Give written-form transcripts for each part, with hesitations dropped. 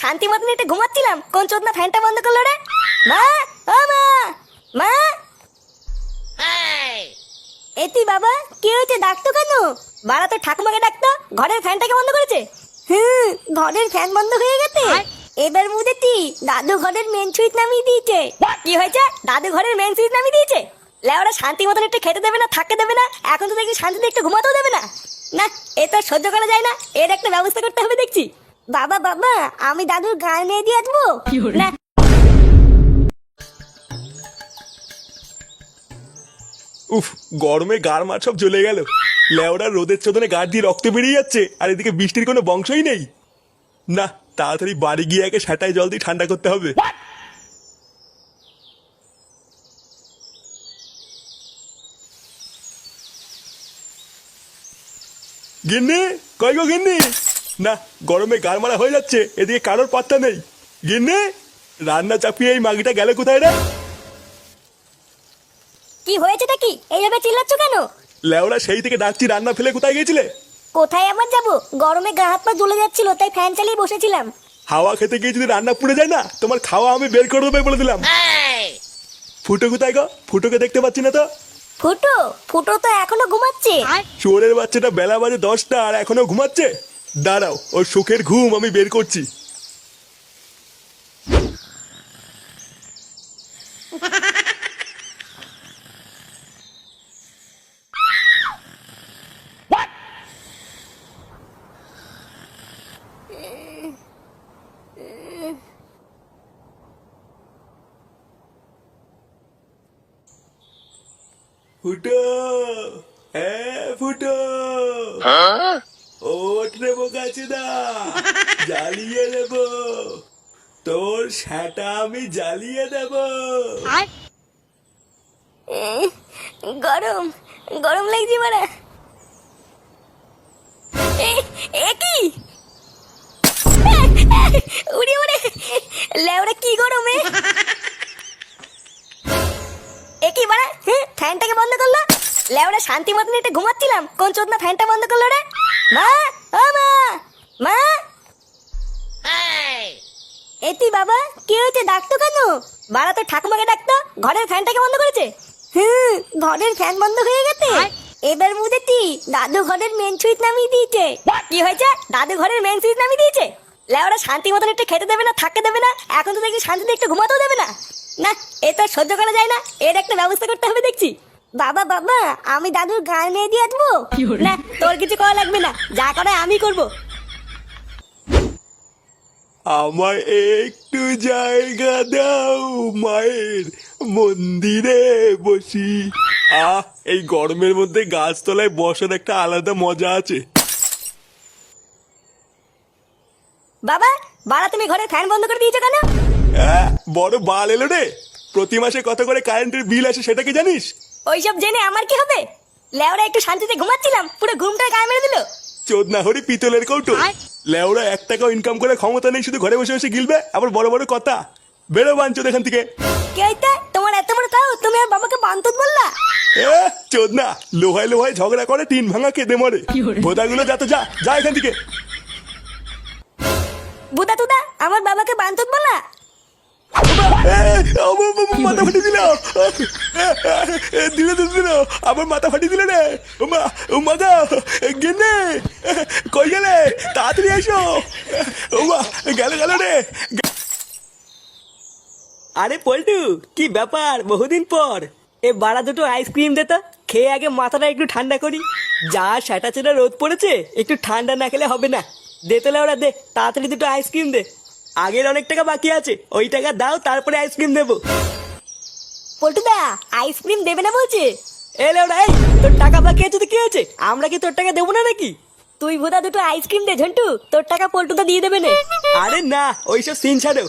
শান্তি মতন একটু ঘুমাচ্ছিলাম, কোন চোদনা ফ্যানটা বন্ধ করলো রে? মা, ও মা, মা। এতি বাবা, কি হয়েছে? ডাকতো কেন? বাড়া তো ঠাকুমাকে ডাকতো, ঘরের ফ্যানটাকে বন্ধ করেছে। ঘরের ফ্যান বন্ধ হয়ে গেছে। এবার বুঝেছি, দাদু ঘরের মেন সুইচ নামিয়ে দিয়েছে। কি হয়েছে? দাদু ঘরের মেন সুইচ নামিয়ে দিয়েছে? লেওরা শান্তি মতন একটু খেতে দেবে না, থাকতে দেবে না, এখন তো দেখি শান্তিতে একটু ঘুমাতেও দেবে না। না, এ তো সহ্য করা যায় না, এর একটা ব্যবস্থা করতে হবে দেখছি। বাবা বাবা, আমি দাদুর গায়ে নিয়ে দিয়ে আসবো না। উফ, গরমে গার মার সব জ্বলে গেল। লেওড়া রোদের চোদনে গাড় দিয়ে রক্ত বেরিয়ে যাচ্ছে, আর এদিকে বৃষ্টির কোনো বংশই নেই। না, তাড়াতাড়ি বাড়ি গিয়ে একে সেটাই জল দিয়ে ঠান্ডা করতে হবে। গিন্নি, কই গো গিন্নি? না, গরমে গার মারা হয়ে যাচ্ছে, এদিকে কারোর পাত্তা নেই। গিন্নি, রান্না চাপিয়ে এই মাগিটা গেল কোথায় রে? কি হয়েছেটা কি? এইভাবে চিল্লাচ্ছ কেন? লেওড়া সেই থেকে ডাকছি, রান্না ফেলে কোথায় গেছিলে? কোথায় আবার যাবো, গরমে গা হাত পা জ্বলে যাচ্ছিল, তাই ফ্যান চালিয়ে বসেছিলাম। হাওয়া খেতে গিয়ে যদি রান্না পুড়ে যায় না, তোমার খাওয়া আমি বের করে দেবো বলে দিলাম। ফুটো কোথায় গো? ফুটোকে দেখতে পাচ্ছি না তো। ফুটো? ফুটো তো এখনো ঘুমাচ্ছে। চোরের বাচ্চাটা বেলা বাজে 10টা আর এখনো ঘুমাচ্ছে। দাঁড়াও, ওর সুখের ঘুম আমি বের করছি। ফুটো, হ্যাঁ ফুটো, ওঠ রে বোকাচোদা, জ্বালিয়ে দেব তোর সেটা, আমি জ্বালিয়ে দেব। গরম গরম লাগছে বাড়া। কি উড়ি উড়ে লেওড়া, কি গরমে! একই বাড়া, ফ্যানটাকে বন্ধ করলো। লেওড়া শান্তি মতন একটু ঘুমাচ্ছিলাম, কোন চোদনা ফ্যানটা বন্ধ করলো রে? মা, ও মা, মা। এতি বাবা, কি হয়েছে? ডাকতো কেন? বাড়া তো ঠাকুমাকে ডাকতো, ঘরের ফ্যানটাকে বন্ধ করেছে। ঘরের ফ্যান বন্ধ হয়ে গেছে। এবার বুঝেছি, দাদু ঘরের মেন সুইচ নামিয়ে দিয়েছে। কি হয়েছে? দাদু ঘরের মেন সুইচ নামিয়ে দিয়েছে? লেওরা শান্তি মতন একটু খেতে দেবে না, থাকতে দেবে না, এখন তো দেখি শান্তিতে একটু ঘুমাতেও দেবে না। না, এ তো সহ্য করা যায় না, এর একটা ব্যবস্থা করতে হবে দেখছি। বাবা বাবা, আমি দাদুর গায়ে নিয়ে দিয়ে আসবো না। তোর কিছু করা লাগবে না, যা করে আমি করব। আমায় একটু জায়গা দাও, মায়ের মন্দিরে বসি। এই গরমের মধ্যে গাছতলায় বসার একটা আলাদা মজা আছে। বাবা, বাড়া তুমি ঘরের ফ্যান বন্ধ করে দিয়েছো কেন? বড় বাল এলো রে। প্রতি মাসে কত করে কারেন্টের বিল আসে সেটা কি জানিস? ওইসব জেনে আমার কি হবে? লেওরা একটু শান্তিতে ঘুমাচ্ছিলাম, পুরো ঘুমটা গায়ে মেরে দিল। চোদনা হরি পিতলের কৌটো। লেওরা 1 টাকাও ইনকাম করে ক্ষমতা নেই, শুধু ঘরে বসে বসে গিলবে, আবার বড় বড় কথা। বেরো বাঞ্চোদ এখান থেকে। কে হইতে? তোমার এত বড় তাও, তুমি আর বাবাকে বান্তুত বললা? চোদনা, লোহায় লোহায় ঝগড়া করে, টিন ভাঙা কেঁদে মরে। ভোদাগুলো যা তো, যা যা এখান থেকে। বুদা তুদা, আমার বাবাকে বান্তুত বললা? মাথা ফাটি দিল, দিলে দিল, আমার মাথা ফাটি দিলে রে। মাথা গেনে, কই গেলে? তাড়াতাড়ি এসো। গেল গেল রে। আরে পল্টু, কি ব্যাপার? বহুদিন পর। এ বাড়া দুটো আইসক্রিম দে তো, খেয়ে আগে মাথাটা একটু ঠান্ডা করি। যা সেটা চেটা রোদ পড়েছে, একটু ঠান্ডা না খেলে হবে না। দে তো ওরা, দে তাড়াতাড়ি দুটো আইসক্রিম দে। আগের অনেক টাকা বাকি আছে, ওই টাকা দাও, তারপরে আইসক্রিম দেবো। পল্টুদা, আইসক্রিম দেবে না বলছে? এলে ওরা, এই তোর টাকা বাকি আছে তো কি হয়েছে? আমরা কি তোর টাকা দেবো না নাকি? তুই বুদা দুটো আইসক্রিম দে ঝন্টু, তোর টাকা পল্টুদা দিয়ে দেবে না। আরে না, ওইসব সিন ছাড়ো।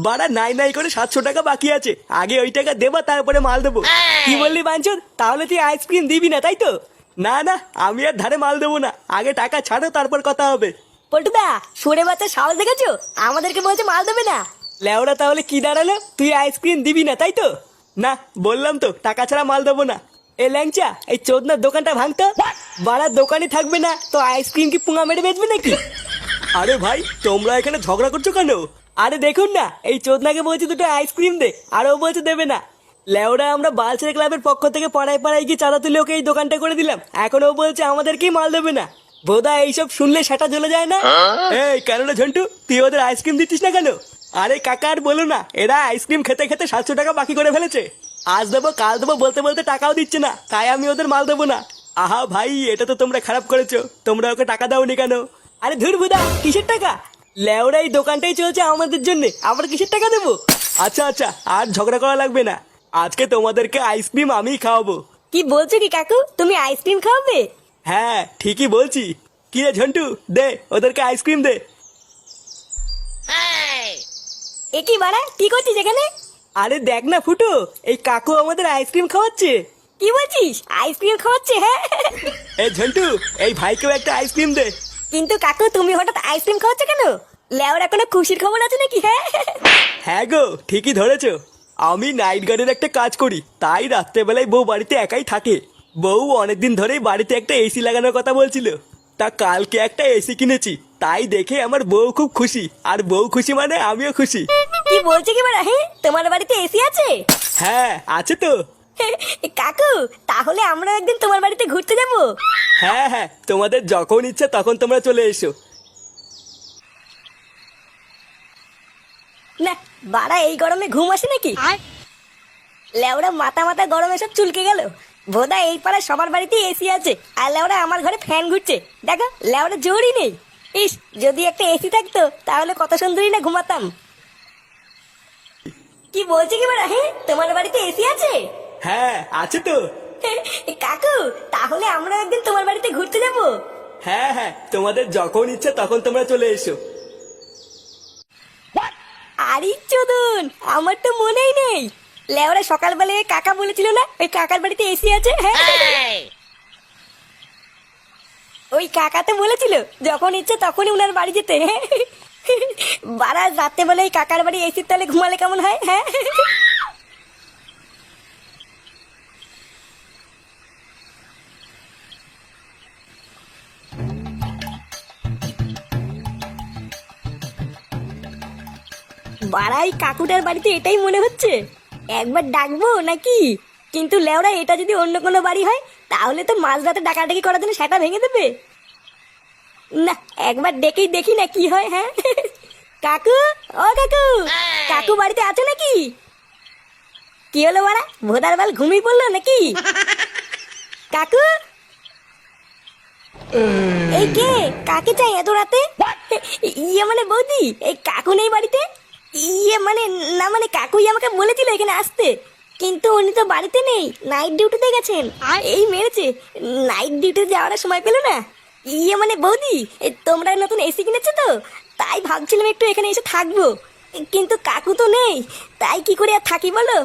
বাড়া নাই নাই করে 700 টাকা বাকি আছে, আগে ওই টাকা দেবা, তারপরে মাল দেবো। কি বললি বাঞ্চন? তাহলে তুই আইসক্রিম দিবি না, তাই তো? না না, আমি আর ধারে মাল দেবো না, আগে টাকা ছাড়ো, তারপর কথা হবে। পল্টুদা, সুরে বাচ্চা সাহস দেখেছো? আমাদেরকে বলছে মাল দেবে না। লেওরা, তাহলে কি দাঁড়ালো? তুই আইসক্রিম দিবি না, তাই তো? না, বললাম তো টাকা ছাড়া মাল দেবো না। এ ল্যাংচা, এই চোদনার দোকানটা ভাঙতো। বাড়ার দোকানই থাকবে না তো আইসক্রিম কি পুঙা মেরে বেচবে নাকি? আরে ভাই তোমরা এখানে ঝগড়া করছো কেন? আরে দেখুন না, এই চোদনাকে বলছি দুটো আইসক্রিম দে, আর ও বলছে দেবে না। লেওরা আমরা বালছেড়ে ক্লাবের পক্ষ থেকে পাড়ায় পাড়ায় গিয়ে চাঁদা তুলে ওকে এই দোকানটা করে দিলাম, এখন ও বলছে আমাদেরকেই মাল দেবে না। বোধা এইসব শুনলে সেটা জ্বলে যায় না। এই কেন রে ঝন্টু, তুই ওদের আইসক্রিম দিচ্ছিস না কেন? আরে কাকা আর বলো না, এরা আইসক্রিম খেতে খেতে 700 টাকা বাকি করে ফেলেছে। আজ দেবো কাল দেবো বলতে বলতে টাকাও দিচ্ছে না, তাই আমি ওদের মাল দেবো না। আহা ভাই, এটা তো তোমরা খারাপ করেছো, তোমরা ওকে টাকা দাওনি কেন? আরে ধুর বুদা, কিসের টাকা? লেওরা এই দোকানটাই চলছে আমাদের জন্য, আবার কিসের টাকা দেবো? আচ্ছা আচ্ছা, আর ঝগড়া করা লাগবে না, আজকে তোমাদেরকে আইসক্রিম আমিই খাওয়াবো। কি বলছো কি কাকু, তুমি আইসক্রিম খাওয়াবে? হ্যাঁ ঠিকই বলছি। কি রে ঝন্টু, দে ওদেরকে আইসক্রিম দে। এ কি বাড়া, কি করছিস এখানে? আরে দেখ না ফুটো, এই কাকু আমাদের আইসক্রিম খাওয়াচ্ছে। কি বলছিস, আইসক্রিম খাওয়াচ্ছে? হ্যাঁ এই ঝন্টু, এই ভাইকেও একটা আইসক্রিম দে। কিন্তু কাকু তুমি হঠাৎ আইসক্রিম খাওয়াচ্ছ কেন? লেওরা কোনো খুশির খবর আছে নাকি? হ্যাঁ হ্যাঁ গো, ঠিকই ধরেছো। আমি নাইট গার্ডের একটা কাজ করি, তাই রাত্রেবেলায় বউ বাড়িতে একাই থাকে। বউ অনেকদিন ধরেই বাড়িতে একটা এসি লাগানোর কথা বলছিল, তা কালকে একটা এসি কিনেছি, তাই দেখে আমার বউ খুব খুশি, আর বউ খুশি মানে আমিও খুশি। কি বলছো কি বাড়া, হ্যাঁ তোমার বাড়িতে এসি আছে? হ্যাঁ আছে তো। কাকু তাহলে আমরা একদিন তোমার বাড়িতে ঘুরতে যাবো। হ্যাঁ হ্যাঁ, তোমাদের যখন ইচ্ছা তখন তোমরা চলে এসো। না বাড়া, এই গরমে ঘুম আসে নাকি? লেওরা মাথা মাথা গরমে সব চুলকে গেল। বোধা এই পাড়ায় সবার বাড়িতে এসি আছে, আর লেওরা আমার ঘরে ফ্যান ঘুরছে। দেখো লেওরা জোরই নেই। ইস, যদি একটা এসি থাকতো তাহলে কত সুন্দরই না ঘুমাতাম। কি বলছে কি বাড়া, হ্যাঁ তোমার বাড়িতে এসি আছে? হ্যাঁ আছে তো। কাকু তাহলে আমরা একদিন তোমার বাড়িতে ঘুরতে যাবো। হ্যাঁ হ্যাঁ, তোমাদের যখন ইচ্ছা তখন তোমরা চলে এসো। আরে চোদন, আমার তো মনেই নেই। লেওরা সকালবেলায় কাকা বলেছিল না ওই কাকার বাড়িতে এসি আছে? হ্যাঁ ওই কাকা তো বলেছিল যখন ইচ্ছে তখনই উনার বাড়ি যেতে। বারা রাত্রেবেলায় কাকার বাড়ি এসির তলে ঘুমালে কেমন হয়? হ্যাঁ বাড়াই কাকুটার বাড়িতে এটাই মনে হচ্ছে, একবার ডাকবো নাকি? কিন্তু লেওরা এটা যদি অন্য কোনো বাড়ি হয় তাহলে তো মাঝরাতে ডাকাডাকি করার জন্য সেটা ভেঙে দেবে। না একবার ডেকেই দেখি না কি হয়। হ্যাঁ কাকু, ও কাকু, কাকু বাড়িতে আছো নাকি? কি হলো বাড়া, ভোদার বাল ঘুমিয়ে পড়লো নাকি? কাকু, এই কে, কাকে চাই এত রাতে? ইয়ে মানে বৌদি, এই কাকু নেই বাড়িতে? ইয়ে মানে না, মানে কাকুই আমাকে বলেছিল এখানে আসতে, কিন্তু উনি তো বাড়িতে নেই, নাইট ডিউটিতে গেছেন। এই মেরেছে, নাইট ডিউটিতে যাওয়ার সময় পেলো না। ইয়ে মানে বৌদি, তোমরা নতুন এসি কিনেছো তো, তাই ভাবছিলাম একটু এখানে এসে থাকবো, কিন্তু কাকু তো নেই, তাই কি করে আর থাকি বলো?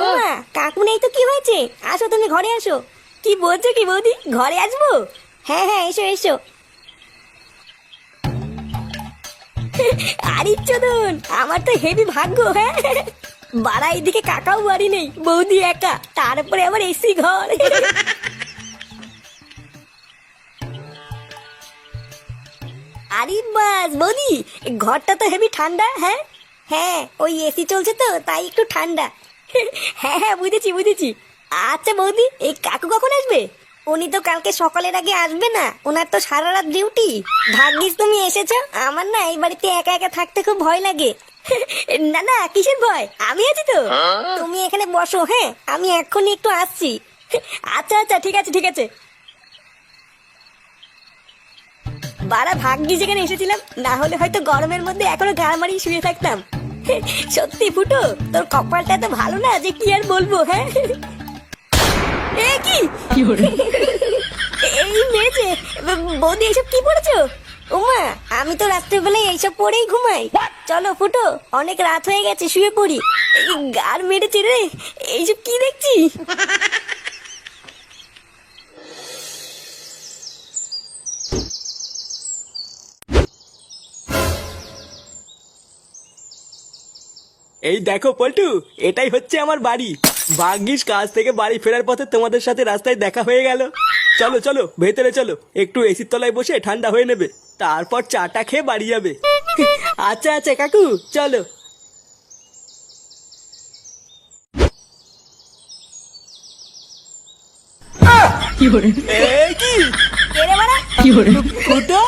মা কাকু নেই তো কি হয়েছে, আসো তুমি ঘরে আসো। কি বলছো কি বৌদি, ঘরে আসবো? হ্যাঁ হ্যাঁ এসো এসো। আরে চোদন, আমার তো হেভি ভাগ্য। হ্যাঁ বাড়া এইদিকে কাকাও বাড়ি নেই, বৌদি একা, তারপরে আবার এসি ঘর। আরে বাস বৌদি, ঘরটা তো হেভি ঠান্ডা। হ্যাঁ হ্যাঁ, ওই এসি চলছে তো তাই একটু ঠান্ডা। হ্যাঁ হ্যাঁ বুঝেছি বুঝেছি। আচ্ছা বৌদি, এই কাকু কখন আসবে? উনি তো কালকে সকালের আগে আসবে না, ওনার তো সারা রাত ডিউটি। ভাগ্যিস তুমি এসেছো, আমার না এই বাড়িতে একা একা থাকতে খুব ভয় লাগে। না না কিসের ভয়, আমি আছি তো, তুমি এখানে বসো। হ্যাঁ আমি এক্ষুনি একটু আসছি। আচ্ছা আচ্ছা ঠিক আছে ঠিক আছে। বাড়া ভাগ্যিস এখানে এসেছিলাম, না হলে হয়তো গরমের মধ্যে এখনো গাড় মারিয়ে শুয়ে থাকতাম। সত্যি ফুটো, তোর কপালটা এত ভালো না যে কি আর বলবো। হ্যাঁ এ কি এই মেরেছে বৌদি, এইসব কি পড়েছো? ওমা, আমি তো রাত্রেবেলায় এইসব পরেই ঘুমাই। চলো ফুটো, অনেক রাত হয়ে গেছে, শুয়ে পড়ি। গার মেরেছে রে, এইসব কি দেখছি? এই দেখো পল্টু, এটাই হচ্ছে আমার বাড়ি। ভাগ্যিস কাজ থেকে বাড়ি ফেরার পথে তোমাদের সাথে রাস্তায় দেখা হয়ে গেল। চলো চলো ভেতরে চলো, একটু এসির তলায় বসে ঠান্ডা হয়ে নেবে। তারপর চাটা খেয়ে বাড়ি যাবে। আচ্ছা আচ্ছা কাকু, চলো। এ কি কে রে বাড়া? ফুটো।